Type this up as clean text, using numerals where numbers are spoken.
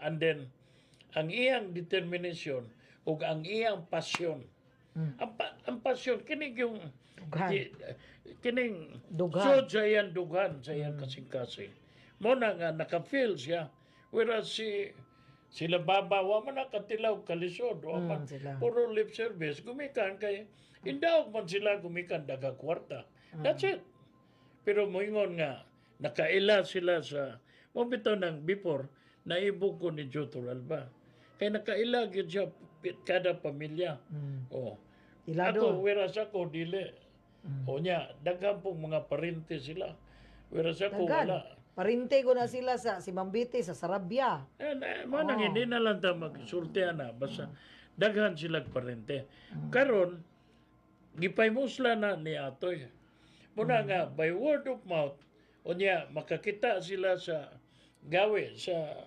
and then ang iyang determination ug ang iyang passion. Ang pasyon kining yung Dughan. kining Dughan. sud sa iyang dughan sa iyang kasing-kasing. Mo na nga naka-feel siya. Whereas sila Baba wa man nakatilaw kalisod, wa man sila. puro lip service gumikan kay indawag man sila gumikan daga kwarta. That's it. Pero moingon nga nakaila sila sa bitaw ng before naibog ko ni Jotor Alba. Kay nakaila gyud siya kada pamilya. Oh. Ilado. Ako whereas ako dili. O nya daghan pong mga parente sila. Whereas ako wala. Parinte ko na sila sa si Mambiti sa Sarabia. Manang hindi na lang ta magsultihan na. Basta daghan sila parente. Karon gipaymusla na ni Atoy. Muna nga, by word of mouth, o niya, makakita sila sa gawe, sa